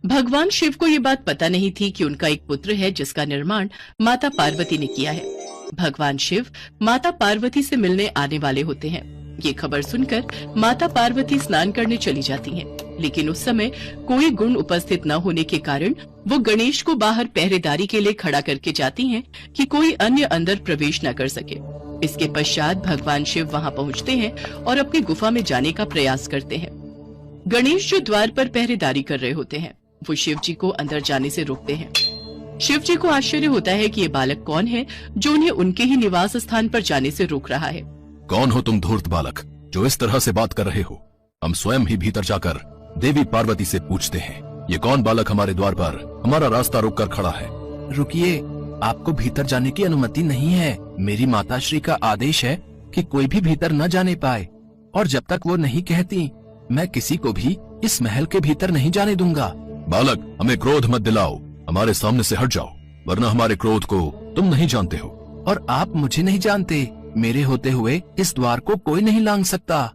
भगवान शिव को ये बात पता नहीं थी कि उनका एक पुत्र है जिसका निर्माण माता पार्वती ने किया है। भगवान शिव माता पार्वती से मिलने आने वाले होते हैं। ये खबर सुनकर माता पार्वती स्नान करने चली जाती हैं, लेकिन उस समय कोई गुण उपस्थित न होने के कारण वो गणेश को बाहर पहरेदारी के लिए खड़ा करके जाती हैं कि कोई अन्य अंदर प्रवेश न कर सके। इसके पश्चात भगवान शिव वहां पहुंचते हैं और अपनी गुफा में जाने का प्रयास करते हैं। गणेश जो द्वार पर पहरेदारी कर रहे होते हैं, वो शिव जी को अंदर जाने से रोकते हैं। शिव जी को आश्चर्य होता है कि ये बालक कौन है जो उन्हें उनके ही निवास स्थान पर जाने से रोक रहा है। कौन हो तुम धूर्त बालक जो इस तरह से बात कर रहे हो? हम स्वयं ही भीतर जाकर देवी पार्वती से पूछते हैं, ये कौन बालक हमारे द्वार पर हमारा रास्ता रोक कर खड़ा है? रुकिए, आपको भीतर जाने की अनुमति नहीं है। मेरी माताश्री का आदेश है कि कोई भी भीतर न जाने पाए, और जब तक वो नहीं कहती मैं किसी को भी इस महल के भीतर नहीं जाने दूंगा। बालक, हमें क्रोध मत दिलाओ, हमारे सामने से हट जाओ, वरना हमारे क्रोध को तुम नहीं जानते हो। और आप मुझे नहीं जानते। मेरे होते हुए इस द्वार को कोई नहीं लांघ सकता।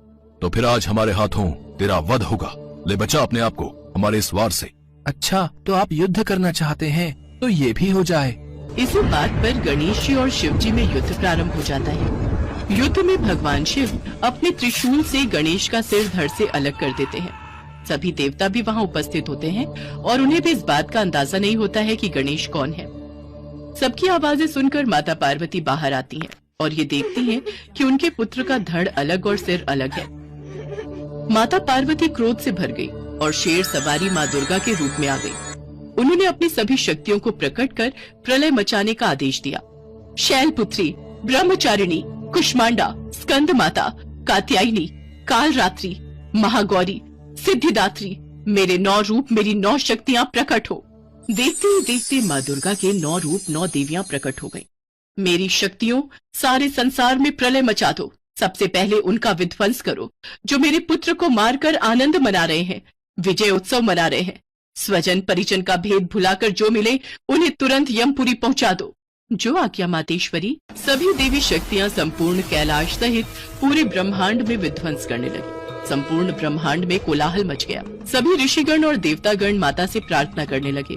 तो फिर आज हमारे हाथों तेरा वध होगा। ले बचा अपने आप को हमारे इस वार से। अच्छा, तो आप युद्ध करना चाहते हैं तो ये भी हो जाए। इसी बात पर गणेश जी और शिव जी में युद्ध प्रारंभ हो जाता है। युद्ध में भगवान शिव अपने त्रिशूल से गणेश का सिर धड़ से अलग कर देते हैं। सभी देवता भी वहां उपस्थित होते हैं और उन्हें भी इस बात का अंदाजा नहीं होता है कि गणेश कौन है। सबकी आवाजें सुनकर माता पार्वती बाहर आती हैं और ये देखती हैं कि उनके पुत्र का धड़ अलग और सिर अलग है। माता पार्वती क्रोध से भर गई और शेर सवारी माँ दुर्गा के रूप में आ गई। उन्होंने अपनी सभी शक्तियों को प्रकट कर प्रलय मचाने का आदेश दिया। शैलपुत्री, ब्रह्मचारिणी, कुष्मांडा, स्कंद माता, कात्यायनी, कालरात्रि, महागौरी, सिद्धिदात्री, मेरे 9 रूप, मेरी 9 शक्तियां प्रकट हो। देखते ही देखते माँ दुर्गा के 9 रूप 9 देवियां प्रकट हो गईं। मेरी शक्तियों, सारे संसार में प्रलय मचा दो। सबसे पहले उनका विध्वंस करो जो मेरे पुत्र को मारकर आनंद मना रहे हैं, विजय उत्सव मना रहे हैं। स्वजन परिजन का भेद भुलाकर जो मिले उन्हें तुरंत यमपुरी पहुंचा दो। जो आज्ञा मातेश्वरी। सभी देवी शक्तियां संपूर्ण कैलाश सहित पूरे ब्रह्मांड में विध्वंस करने लगी। संपूर्ण ब्रह्मांड में कोलाहल मच गया। सभी ऋषिगण और देवतागण माता से प्रार्थना करने लगे,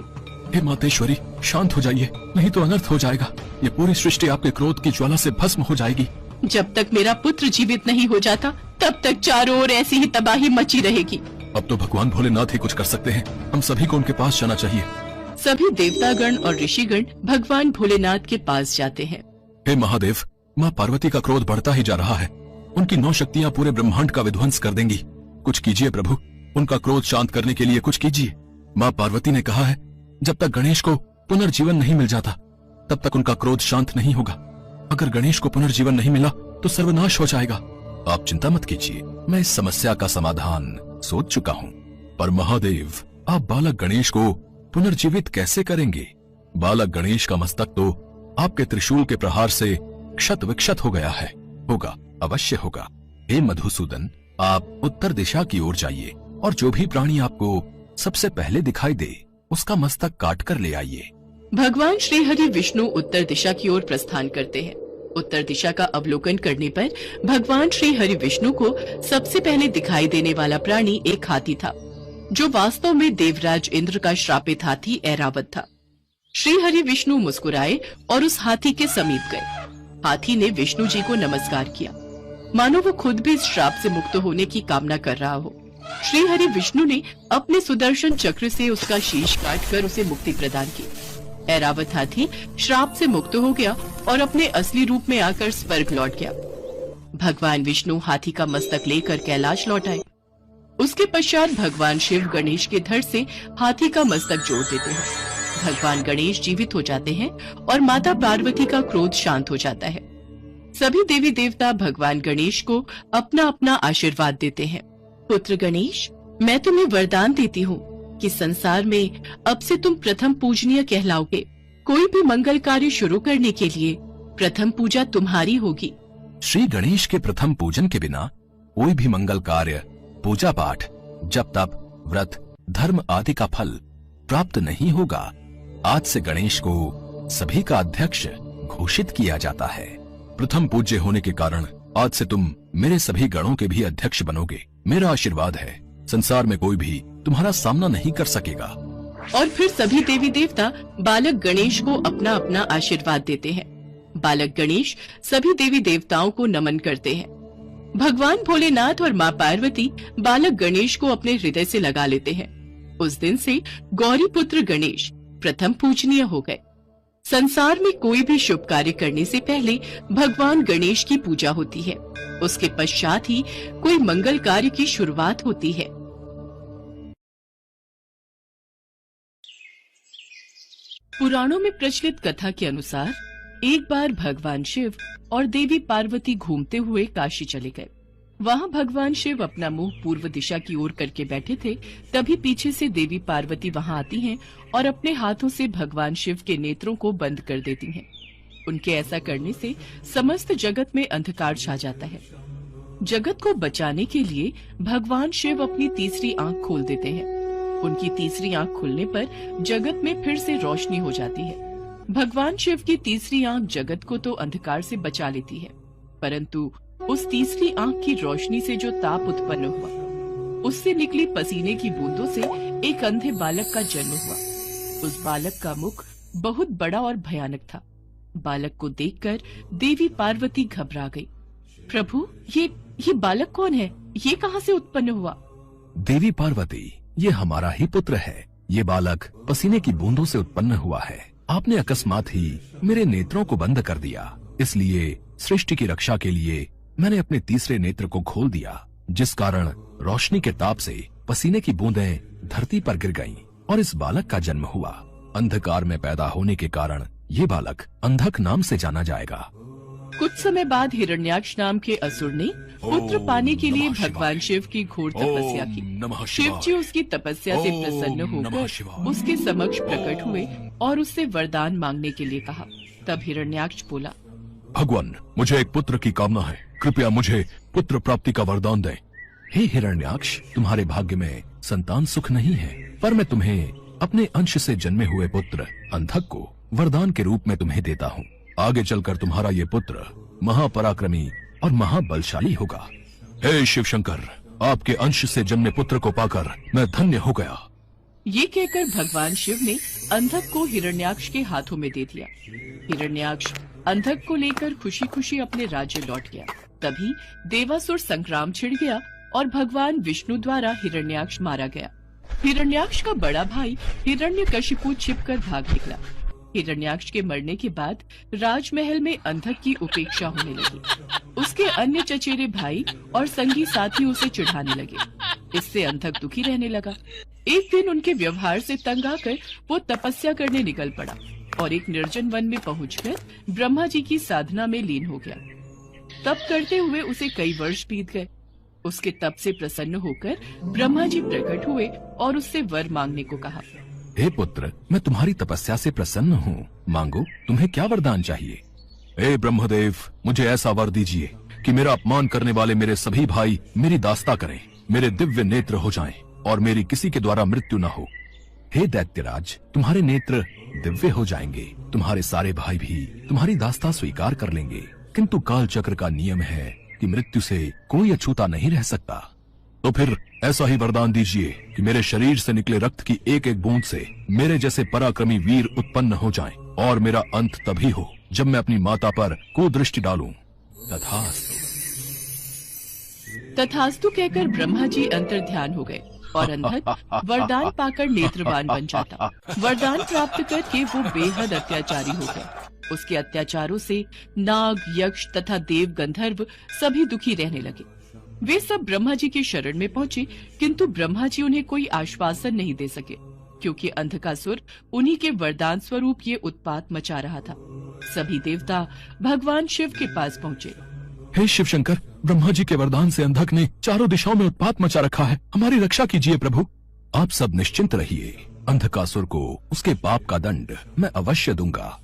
हे मातेश्वरी, शांत हो जाइए, नहीं तो अनर्थ हो जाएगा। ये पूरी सृष्टि आपके क्रोध की ज्वाला से भस्म हो जाएगी। जब तक मेरा पुत्र जीवित नहीं हो जाता तब तक चारों ओर ऐसी ही तबाही मची रहेगी। अब तो भगवान भोलेनाथ ही कुछ कर सकते हैं। हम सभी को उनके पास जाना चाहिए। सभी देवतागण और ऋषिगण भगवान भोलेनाथ के पास जाते हैं। हे महादेव, माँ पार्वती का क्रोध बढ़ता ही जा रहा है। उनकी 9 शक्तियाँ पूरे ब्रह्मांड का विध्वंस कर देंगी। कुछ कीजिए प्रभु, उनका क्रोध शांत करने के लिए कुछ कीजिए। माँ पार्वती ने कहा है, जब तक गणेश को पुनर्जीवन नहीं मिल जाता तब तक उनका क्रोध शांत नहीं होगा। अगर गणेश को पुनर्जीवन नहीं मिला तो सर्वनाश हो जाएगा। आप चिंता मत कीजिए, मैं इस समस्या का समाधान सोच चुका हूँ। पर महादेव, आप बालक गणेश को पुनर्जीवित कैसे करेंगे? बालक गणेश का मस्तक तो आपके त्रिशूल के प्रहार से क्षत विक्षत हो गया है। होगा, अवश्य होगा। हे मधुसूदन, आप उत्तर दिशा की ओर जाइए और जो भी प्राणी आपको सबसे पहले दिखाई दे उसका मस्तक काट कर ले आइए। भगवान श्री हरि विष्णु उत्तर दिशा की ओर प्रस्थान करते हैं। उत्तर दिशा का अवलोकन करने पर भगवान श्री हरि विष्णु को सबसे पहले दिखाई देने वाला प्राणी एक हाथी था, जो वास्तव में देवराज इंद्र का श्रापित हाथी ऐरावत था। श्री हरि विष्णु मुस्कुराए और उस हाथी के समीप गए। हाथी ने विष्णु जी को नमस्कार किया, मानो वो खुद भी इस श्राप से मुक्त होने की कामना कर रहा हो। श्री हरि विष्णु ने अपने सुदर्शन चक्र से उसका शीश काटकर उसे मुक्ति प्रदान की। ऐरावत हाथी श्राप से मुक्त हो गया और अपने असली रूप में आकर स्वर्ग लौट गया। भगवान विष्णु हाथी का मस्तक लेकर कैलाश लौट आए। उसके पश्चात भगवान शिव गणेश के धड़ से हाथी का मस्तक जोड़ देते हैं। भगवान गणेश जीवित हो जाते हैं और माता पार्वती का क्रोध शांत हो जाता है। सभी देवी देवता भगवान गणेश को अपना अपना आशीर्वाद देते हैं। पुत्र गणेश, मैं तुम्हें वरदान देती हूँ कि संसार में अब से तुम प्रथम पूजनीय कहलाओगे। कोई भी मंगल कार्य शुरू करने के लिए प्रथम पूजा तुम्हारी होगी। श्री गणेश के प्रथम पूजन के बिना कोई भी मंगल कार्य, पूजा पाठ, जप तप, व्रत, धर्म आदि का फल प्राप्त नहीं होगा। आज से गणेश को सभी का अध्यक्ष घोषित किया जाता है। प्रथम पूज्य होने के कारण आज से तुम मेरे सभी गणों के भी अध्यक्ष बनोगे। मेरा आशीर्वाद है, संसार में कोई भी तुम्हारा सामना नहीं कर सकेगा। और फिर सभी देवी देवता बालक गणेश को अपना अपना आशीर्वाद देते हैं। बालक गणेश सभी देवी देवताओं को नमन करते हैं। भगवान भोलेनाथ और माँ पार्वती बालक गणेश को अपने हृदय से लगा लेते हैं। उस दिन से गौरी पुत्र गणेश प्रथम पूजनीय हो गए। संसार में कोई भी शुभ कार्य करने से पहले भगवान गणेश की पूजा होती है। उसके पश्चात ही कोई मंगल कार्य की शुरुआत होती है। पुराणों में प्रचलित कथा के अनुसार एक बार भगवान शिव और देवी पार्वती घूमते हुए काशी चले गए। वहाँ भगवान शिव अपना मुंह पूर्व दिशा की ओर करके बैठे थे। तभी पीछे से देवी पार्वती वहाँ आती हैं और अपने हाथों से भगवान शिव के नेत्रों को बंद कर देती हैं। उनके ऐसा करने से समस्त जगत में अंधकार छा जाता है। जगत को बचाने के लिए भगवान शिव अपनी तीसरी आंख खोल देते हैं। उनकी तीसरी आंख खुलने पर जगत में फिर से रोशनी हो जाती है। भगवान शिव की तीसरी आंख जगत को तो अंधकार से बचा लेती है, परंतु उस तीसरी आंख की रोशनी से जो ताप उत्पन्न हुआ, उससे निकली पसीने की बूंदों से एक अंधे बालक का जन्म हुआ। उस बालक का मुख बहुत बड़ा और भयानक था। बालक को देखकर देवी पार्वती घबरा गई। प्रभु, ये बालक कौन है? ये कहाँ से उत्पन्न हुआ? देवी पार्वती, ये हमारा ही पुत्र है। ये बालक पसीने की बूंदों से उत्पन्न हुआ है। आपने अकस्मात ही मेरे नेत्रों को बंद कर दिया, इसलिए सृष्टि की रक्षा के लिए मैंने अपने तीसरे नेत्र को खोल दिया, जिस कारण रोशनी के ताप से पसीने की बूंदें धरती पर गिर गईं और इस बालक का जन्म हुआ। अंधकार में पैदा होने के कारण ये बालक अंधक नाम से जाना जाएगा। कुछ समय बाद हिरण्याक्ष नाम के असुर ने पुत्र पाने के लिए भगवान शिव की घोर तपस्या की। शिव जी उसकी तपस्या से प्रसन्न होकर उसके समक्ष प्रकट हुए और उससे वरदान मांगने के लिए कहा। तब हिरण्याक्ष बोला, भगवान, मुझे एक पुत्र की कामना है, कृपया मुझे पुत्र प्राप्ति का वरदान दें। हे हिरण्याक्ष, तुम्हारे भाग्य में संतान सुख नहीं है, पर मैं तुम्हें अपने अंश से जन्मे हुए पुत्र अंधक को वरदान के रूप में तुम्हें देता हूँ। आगे चलकर तुम्हारा ये पुत्र महापराक्रमी और महाबलशाली होगा। हे शिव शंकर, आपके अंश से जन्मे पुत्र को पाकर मैं धन्य हो गया। ये कहकर भगवान शिव ने अंधक को हिरण्याक्ष के हाथों में दे दिया। हिरण्याक्ष अंधक को लेकर खुशी खुशी अपने राज्य लौट गया। तभी देवासुर संग्राम छिड़ गया और भगवान विष्णु द्वारा हिरण्याक्ष मारा गया। हिरण्याक्ष का बड़ा भाई हिरण्यकशिपु छिपकर भाग निकला। हिरण्याक्ष के मरने के बाद राजमहल में अंधक की उपेक्षा होने लगी। उसके अन्य चचेरे भाई और संगी साथी उसे चिढ़ाने लगे। इससे अंधक दुखी रहने लगा। एक दिन उनके व्यवहार से तंग आकर वो तपस्या करने निकल पड़ा और एक निर्जन वन में पहुंचकर ब्रह्मा जी की साधना में लीन हो गया। तप करते हुए उसे कई वर्ष बीत गए। उसके तप से प्रसन्न होकर ब्रह्मा जी प्रकट हुए और उससे वर मांगने को कहा। हे पुत्र, मैं तुम्हारी तपस्या से प्रसन्न हूँ, मांगो, तुम्हें क्या वरदान चाहिए? हे ब्रह्मदेव, मुझे ऐसा वर दीजिए कि मेरा अपमान करने वाले मेरे सभी भाई मेरी दास्ता करें, मेरे दिव्य नेत्र हो जाएं और मेरी किसी के द्वारा मृत्यु न हो। हे दैत्यराज, तुम्हारे नेत्र दिव्य हो जाएंगे, तुम्हारे सारे भाई भी तुम्हारी दास्ता स्वीकार कर लेंगे, किंतु काल चक्र का नियम है कि मृत्यु से कोई अछूता नहीं रह सकता। तो फिर ऐसा ही वरदान दीजिए कि मेरे शरीर से निकले रक्त की एक एक बूंद से मेरे जैसे पराक्रमी वीर उत्पन्न हो जाएं और मेरा अंत तभी हो जब मैं अपनी माता पर कुदृष्टि डालूं। तथास्तु। तथास्तु कहकर ब्रह्मा जी अंतर्ध्यान हो गए और अंधक वरदान पाकर नेत्रवान बन जाता। वरदान प्राप्त करके वो बेहद अत्याचारी हो गए। उसके अत्याचारों से नाग, यक्ष तथा देव गंधर्व सभी दुखी रहने लगे। वे सब ब्रह्मा जी की शरण में पहुंचे, किंतु ब्रह्मा जी उन्हें कोई आश्वासन नहीं दे सके, क्योंकि अंधकासुर उन्हीं के वरदान स्वरूप ये उत्पात मचा रहा था। सभी देवता भगवान शिव के पास पहुंचे। हे शिव शंकर, ब्रह्मा जी के वरदान से अंधक ने चारों दिशाओं में उत्पात मचा रखा है, हमारी रक्षा कीजिए प्रभु। आप सब निश्चिंत रहिए, अंधकासुर को उसके पाप का दंड मैं अवश्य दूंगा।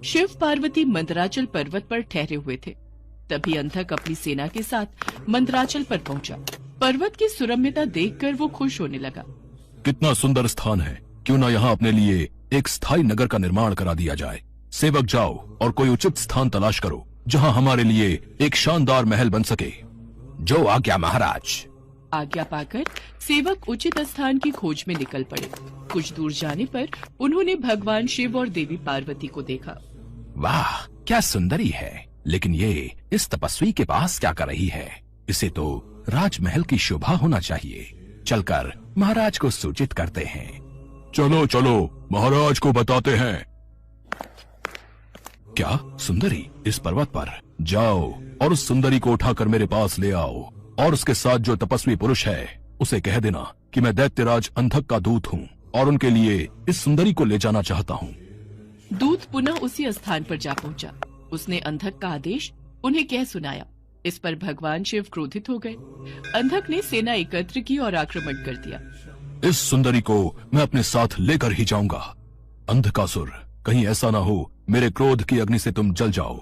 शिव पार्वती मंदराचल पर्वत पर ठहरे हुए थे। तभी अंधक अपनी सेना के साथ मंदराचल पर पहुंचा। पर्वत की सुरम्यता देखकर वो खुश होने लगा। कितना सुंदर स्थान है, क्यों न यहाँ अपने लिए एक स्थायी नगर का निर्माण करा दिया जाए। सेवक, जाओ और कोई उचित स्थान तलाश करो जहाँ हमारे लिए एक शानदार महल बन सके। जो आज्ञा महाराज। आज्ञा पाकर सेवक उचित स्थान की खोज में निकल पड़े। कुछ दूर जाने पर उन्होंने भगवान शिव और देवी पार्वती को देखा। वाह, क्या सुंदरी है, लेकिन ये इस तपस्वी के पास क्या कर रही है? इसे तो राजमहल की शोभा होना चाहिए। चलकर महाराज को सूचित करते हैं। चलो चलो, महाराज को बताते हैं। क्या सुंदरी इस पर्वत पर? जाओ और उस सुंदरी को उठाकर मेरे पास ले आओ, और उसके साथ जो तपस्वी पुरुष है उसे कह देना कि मैं दैत्यराज अंधक का दूत हूँ और उनके लिए इस सुंदरी को ले जाना चाहता हूँ। दूत पुनः उसी स्थान पर जा पहुंचा। उसने अंधक का आदेश उन्हें कह सुनाया। इस पर भगवान शिव क्रोधित हो गए। अंधक ने सेना एकत्र की और आक्रमण कर दिया। इस सुंदरी को मैं अपने साथ लेकर ही जाऊंगा। अंधकासुर, कहीं ऐसा ना हो मेरे क्रोध की अग्नि से तुम जल जाओ।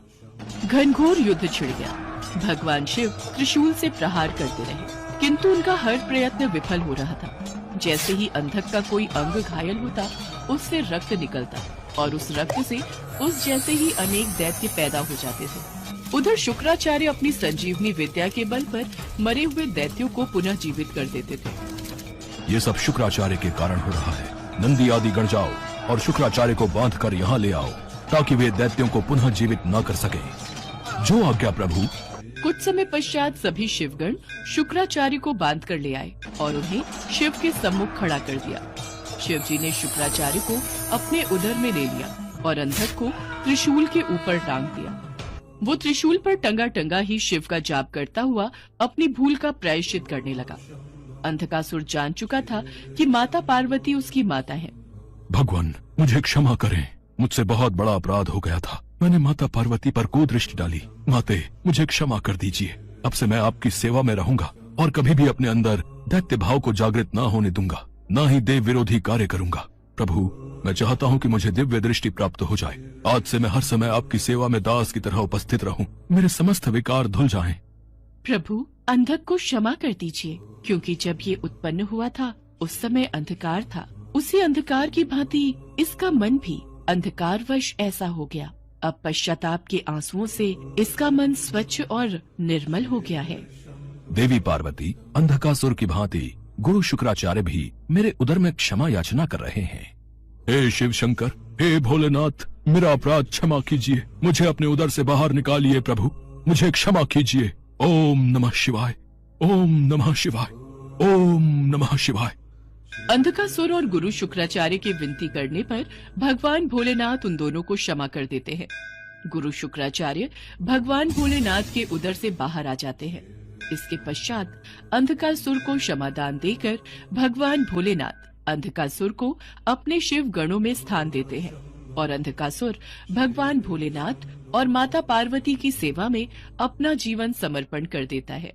घनघोर युद्ध छिड़ गया। भगवान शिव त्रिशूल से प्रहार करते रहे, किंतु उनका हर प्रयत्न विफल हो रहा था। जैसे ही अंधक का कोई अंग घायल होता, उससे रक्त निकलता और उस रक्त से उस जैसे ही अनेक दैत्य पैदा हो जाते थे। उधर शुक्राचार्य अपनी संजीवनी विद्या के बल पर मरे हुए दैत्यों को पुनः जीवित कर देते थे। ये सब शुक्राचार्य के कारण हो रहा है। नंदी आदि गण जाओ और शुक्राचार्य को बांध कर यहाँ ले आओ, ताकि वे दैत्यों को पुनः जीवित न कर सके। जो आज्ञा प्रभु। कुछ समय पश्चात सभी शिवगण शुक्राचार्य को बांध कर ले आए और उन्हें शिव के सम्मुख खड़ा कर दिया। शिव जी ने शुक्राचार्य को अपने उदर में ले लिया और अंधक को त्रिशूल के ऊपर टांग दिया। वो त्रिशूल पर टंगा टंगा ही शिव का जाप करता हुआ अपनी भूल का प्रायश्चित करने लगा। अंधकासुर जान चुका था कि माता पार्वती उसकी माता है। भगवान, मुझे क्षमा करें, मुझसे बहुत बड़ा अपराध हो गया था। मैंने माता पार्वती पर कुदृष्टि डाली। माते, मुझे क्षमा कर दीजिए। अब से मैं आपकी सेवा में रहूंगा और कभी भी अपने अंदर दैत्य भाव को जागृत न होने दूंगा, न ही देव विरोधी कार्य करूंगा। प्रभु, मैं चाहता हूँ कि मुझे दिव्य दृष्टि प्राप्त हो जाए। आज से मैं हर समय आपकी सेवा में दास की तरह उपस्थित रहूं। मेरे समस्त विकार धुल जाएं। प्रभु, अंधक को क्षमा कर दीजिए, क्योंकि जब ये उत्पन्न हुआ था उस समय अंधकार था। उसी अंधकार की भांति इसका मन भी अंधकारवश ऐसा हो गया। अब पश्चाताप के आंसुओं से इसका मन स्वच्छ और निर्मल हो गया है। देवी पार्वती, अंधकासुर की भांति गुरु शुक्राचार्य भी मेरे उदर में क्षमा याचना कर रहे हैं। हे शिव शंकर, हे भोलेनाथ, मेरा अपराध क्षमा कीजिए। मुझे अपने उदर से बाहर निकालिए प्रभु, मुझे क्षमा कीजिए। ओम नमः शिवाय, ओम नमः शिवाय, ओम नमः शिवाय। अंधकासुर और गुरु शुक्राचार्य की विनती करने पर भगवान भोलेनाथ उन दोनों को क्षमा कर देते हैं। गुरु शुक्राचार्य भगवान भोलेनाथ के उदर से बाहर आ जाते हैं। इसके पश्चात अंधकासुर को क्षमादान देकर भगवान भोलेनाथ अंधकासुर को अपने शिव गणों में स्थान देते हैं और अंधकासुर भगवान भोलेनाथ और माता पार्वती की सेवा में अपना जीवन समर्पण कर देता है।